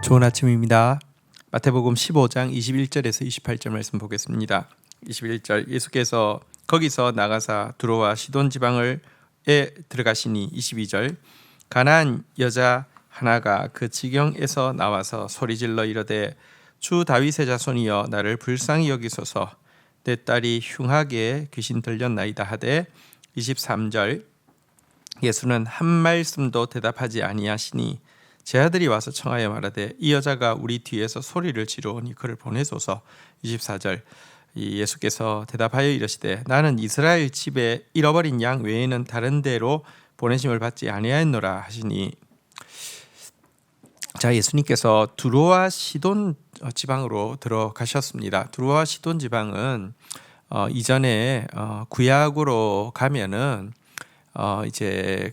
좋은 아침입니다. 마태복음 15장 21절에서 28절 말씀 보겠습니다. 21절 예수께서 거기서 나가사 두로와 시돈 지방에 들어가시니 22절 가나안 여자 하나가 그 지경에서 나와서 소리질러 이르되 주 다윗의 자손이여 나를 불쌍히 여기소서 내 딸이 흉하게 귀신 들렸나이다 하되 23절 예수는 한 말씀도 대답하지 아니하시니 제 아들이 와서 청하여 말하되 이 여자가 우리 뒤에서 소리를 지르오니 그를 보내소서. 24절 예수께서 대답하여 이르시되 나는 이스라엘 집에 잃어버린 양 외에는 다른 데로 보내심을 받지 아니하였노라 하시니, 자, 예수님께서 두로와 시돈 지방으로 들어가셨습니다. 두로와 시돈 지방은 이전에 구약으로 가면은 이제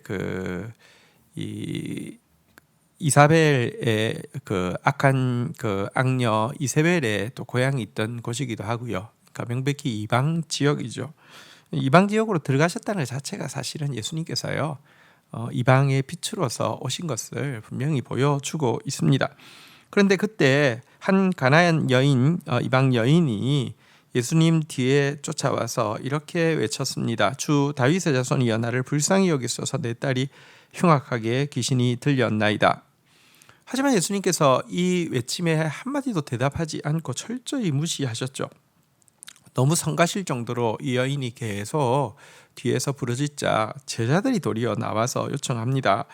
이사벨의 그 악한 그 악녀 이세벨의 또 고향이 있던 곳이기도 하고요. 그러니까 명백히 이방 지역이죠. 이방 지역으로 들어가셨다는 것 자체가 사실은 예수님께서요 이방의 빛으로서 오신 것을 분명히 보여주고 있습니다. 그런데 그때 한 가나안 여인, 이방 여인이 예수님 뒤에 쫓아와서 이렇게 외쳤습니다. 주 다윗의 자손이여 나를 불쌍히 여기소서 내 딸이 흉악하게 귀신이 들렸나이다. 하지만 예수님께서 이 외침에 한마디도 대답하지 않고 철저히 무시하셨죠. 너무 성가실 정도로 이 여인이 계속 뒤에서 부르짖자 제자들이 도리어 나와서 요청합니다.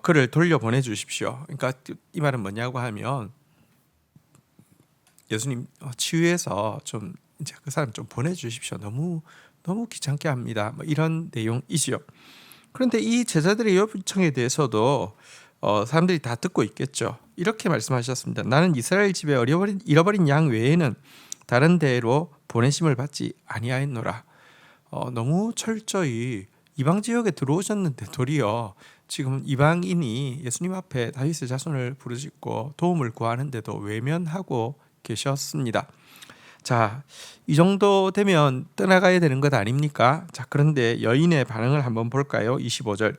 그를 돌려보내 주십시오. 그러니까 이 말은 뭐냐고 하면 예수님 치유해서 좀 이제 그 사람 좀 보내주십시오. 너무 귀찮게 합니다. 뭐 이런 내용이지요. 그런데 이 제자들의 요청에 대해서도 사람들이 다 듣고 있겠죠. 이렇게 말씀하셨습니다. 나는 이스라엘 집에 잃어버린 양 외에는 다른 데로 보내심을 받지 아니하였노라. 너무 철저히 이방 지역에 들어오셨는데 도리어 지금 이방인이 예수님 앞에 다윗의 자손을 부르짖고 도움을 구하는데도 외면하고 계셨습니다. 자, 이 정도 되면 떠나가야 되는 것 아닙니까? 자, 그런데 여인의 반응을 한번 볼까요? 25절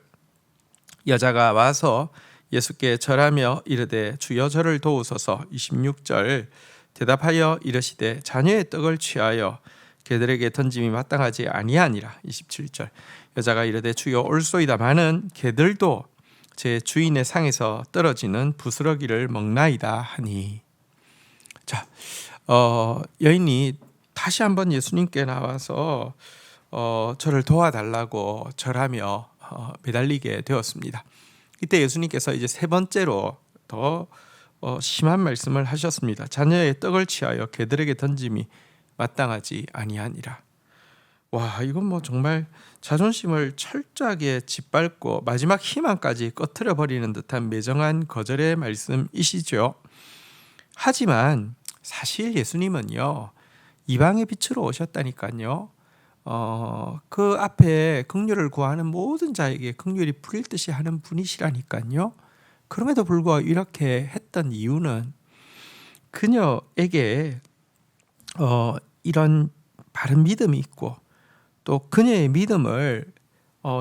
여자가 와서 예수께 절하며 이르되 주여 저를 도우소서. 26절 대답하여 이르시되 자녀의 떡을 취하여 개들에게 던짐이 마땅하지 아니하니라. 27절 여자가 이르되 주여 올소이다마는 개들도 제 주인의 상에서 떨어지는 부스러기를 먹나이다 하니. 자, 여인이 다시 한번 예수님께 나와서 저를 도와달라고 절하며 매달리게 되었습니다. 이때 예수님께서 이제 세 번째로 더 심한 말씀을 하셨습니다. 자녀의 떡을 취하여 개들에게 던짐이 마땅하지 아니하니라. 와, 이건 뭐 정말 자존심을 철저하게 짓밟고 마지막 희망까지 꺼트려 버리는 듯한 매정한 거절의 말씀이시죠. 하지만 사실 예수님은요 이방의 빛으로 오셨다니까요. 그 앞에 긍휼을 구하는 모든 자에게 긍휼이 풀릴 듯이 하는 분이시라니까요. 그럼에도 불구하고 이렇게 했던 이유는 그녀에게 이런 바른 믿음이 있고 또 그녀의 믿음을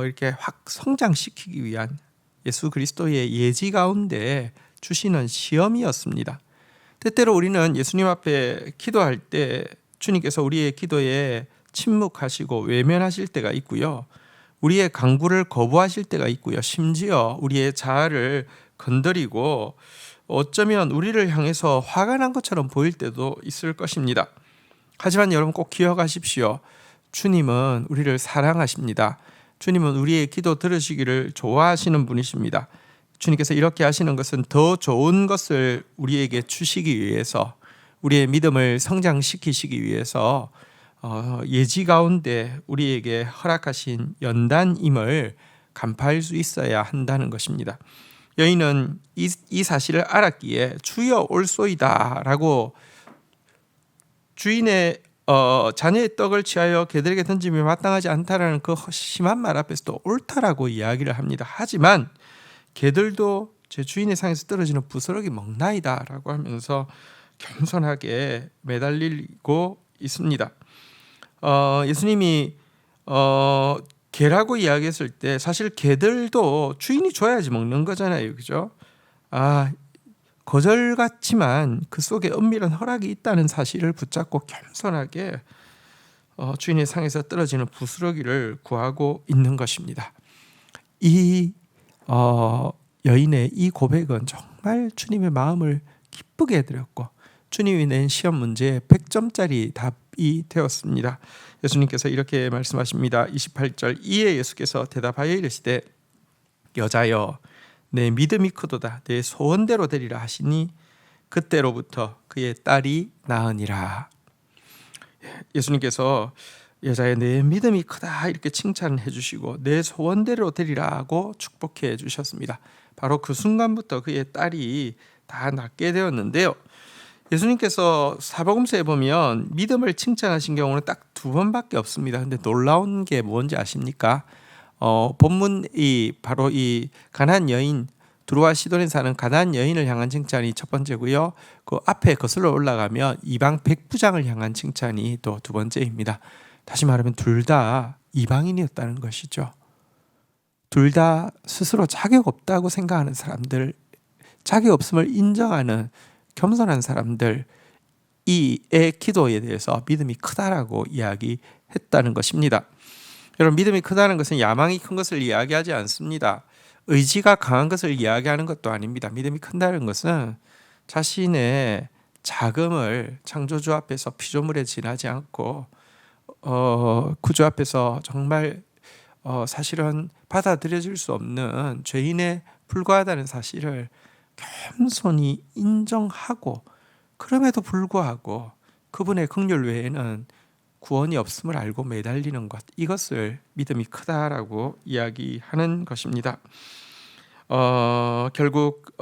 이렇게 확 성장시키기 위한 예수 그리스도의 예지 가운데 주시는 시험이었습니다. 때때로 우리는 예수님 앞에 기도할 때 주님께서 우리의 기도에 침묵하시고 외면하실 때가 있고요. 우리의 간구를 거부하실 때가 있고요. 심지어 우리의 자아를 건드리고 어쩌면 우리를 향해서 화가 난 것처럼 보일 때도 있을 것입니다. 하지만 여러분 꼭 기억하십시오. 주님은 우리를 사랑하십니다. 주님은 우리의 기도 들으시기를 좋아하시는 분이십니다. 주님께서 이렇게 하시는 것은 더 좋은 것을 우리에게 주시기 위해서, 우리의 믿음을 성장시키시기 위해서 예지 가운데 우리에게 허락하신 연단임을 간파할 수 있어야 한다는 것입니다. 여인은 이 사실을 알았기에 주여 올소이다 라고 주인의 자녀의 떡을 취하여 개들에게 던짐이 마땅하지 않다라는 그 심한 말 앞에서도 옳다라고 이야기를 합니다. 하지만 개들도 제 주인의 상에서 떨어지는 부스러기 먹나이다 라고 하면서 겸손하게 매달리고 있습니다. 예수님이 개라고 이야기했을 때 사실 개들도 주인이 줘야지 먹는 거잖아요, 그죠? 거절 같지만 그 속에 은밀한 허락이 있다는 사실을 붙잡고 겸손하게 주인의 상에서 떨어지는 부스러기를 구하고 있는 것입니다. 이 여인의 이 고백은 정말 주님의 마음을 기쁘게 해드렸고 주님이 낸 시험 문제에 100점짜리 답이 되었습니다. 예수님께서 이렇게 말씀하십니다. 28절 이에 예수께서 대답하여 이르시되 여자여 내 믿음이 크도다 내 소원대로 되리라 하시니 그때로부터 그의 딸이 나으니라. 예수님께서 여자의 내 믿음이 크다 이렇게 칭찬해 주시고 내 소원대로 되리라고 축복해 주셨습니다. 바로 그 순간부터 그의 딸이 다 낫게 되었는데요. 예수님께서 사복음서에 보면 믿음을 칭찬하신 경우는 딱 2번밖에 없습니다. 근데 놀라운 게 뭔지 아십니까? 본문이 바로 이 가나안 여인 두로와 시돈에 사는 가나안 여인을 향한 칭찬이 첫 번째고요. 그 앞에 거슬러 올라가면 이방 백부장을 향한 칭찬이 또 2번째입니다. 다시 말하면 둘 다 이방인이었다는 것이죠. 둘 다 스스로 자격 없다고 생각하는 사람들, 자격 없음을 인정하는 겸손한 사람들, 이의 기도에 대해서 믿음이 크다라고 이야기했다는 것입니다. 여러분, 믿음이 크다는 것은 야망이 큰 것을 이야기하지 않습니다. 의지가 강한 것을 이야기하는 것도 아닙니다. 믿음이 큰다는 것은 자신의 자금을 창조주 앞에서 피조물에 지나지 않고 구주 앞에서 정말 사실은 받아들여질 수 없는 죄인에 불과하다는 사실을 겸손히 인정하고 그럼에도 불구하고 그분의 긍휼 외에는 구원이 없음을 알고 매달리는 것, 이것을 믿음이 크다라고 이야기하는 것입니다. 결국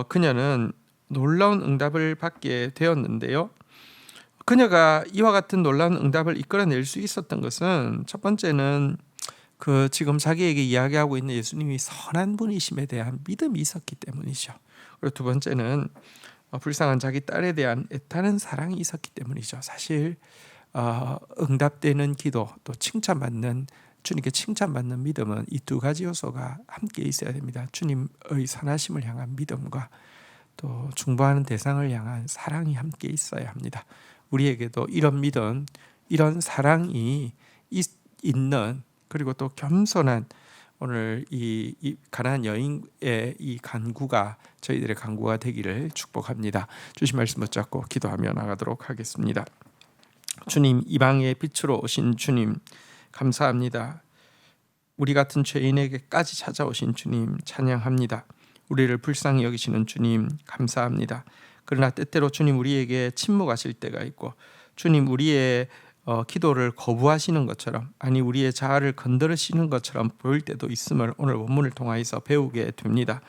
그녀는 놀라운 응답을 받게 되었는데요. 그녀가 이와 같은 놀라운 응답을 이끌어낼 수 있었던 것은 첫 번째는 그 지금 자기에게 이야기하고 있는 예수님이 선한 분이심에 대한 믿음이 있었기 때문이죠. 그리고 두 번째는 불쌍한 자기 딸에 대한 애타는 사랑이 있었기 때문이죠. 사실 응답되는 기도 또 칭찬받는 주님께 칭찬받는 믿음은 이 2가지 요소가 함께 있어야 됩니다. 주님의 선하심을 향한 믿음과 또 중보하는 대상을 향한 사랑이 함께 있어야 합니다. 우리에게도 이런 믿음, 이런 사랑이 있는 그리고 또 겸손한 오늘 이 가나안 여인의 이 간구가 저희들의 간구가 되기를 축복합니다. 주신 말씀 붙잡고 기도하며 나가도록 하겠습니다. 주님, 이방의 빛으로 오신 주님 감사합니다. 우리 같은 죄인에게까지 찾아오신 주님 찬양합니다. 우리를 불쌍히 여기시는 주님 감사합니다. 그러나 때때로 주님 우리에게 침묵하실 때가 있고 주님 우리의 기도를 거부하시는 것처럼 아니 우리의 자아를 건드리시는 것처럼 보일 때도 있음을 오늘 본문을 통하여서 배우게 됩니다.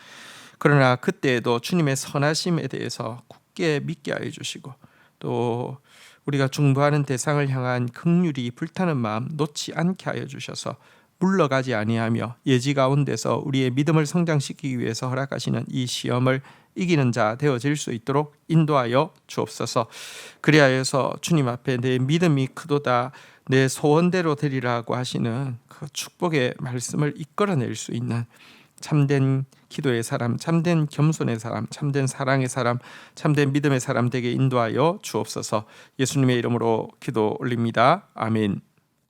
그러나 그때에도 주님의 선하심에 대해서 굳게 믿게 하여 주시고 또 우리가 중보하는 대상을 향한 긍휼이 불타는 마음 놓지 않게 하여 주셔서 물러가지 아니하며 예지 가운데서 우리의 믿음을 성장시키기 위해서 허락하시는 이 시험을 이기는 자 되어질 수 있도록 인도하여 주옵소서. 그리하여서 주님 앞에 내 믿음이 크도다 내 소원대로 되리라고 하시는 그 축복의 말씀을 이끌어낼 수 있는 참된 기도의 사람, 참된 겸손의 사람, 참된 사랑의 사람, 참된 믿음의 사람 되게 인도하여 주옵소서. 예수님의 이름으로 기도 올립니다. 아멘.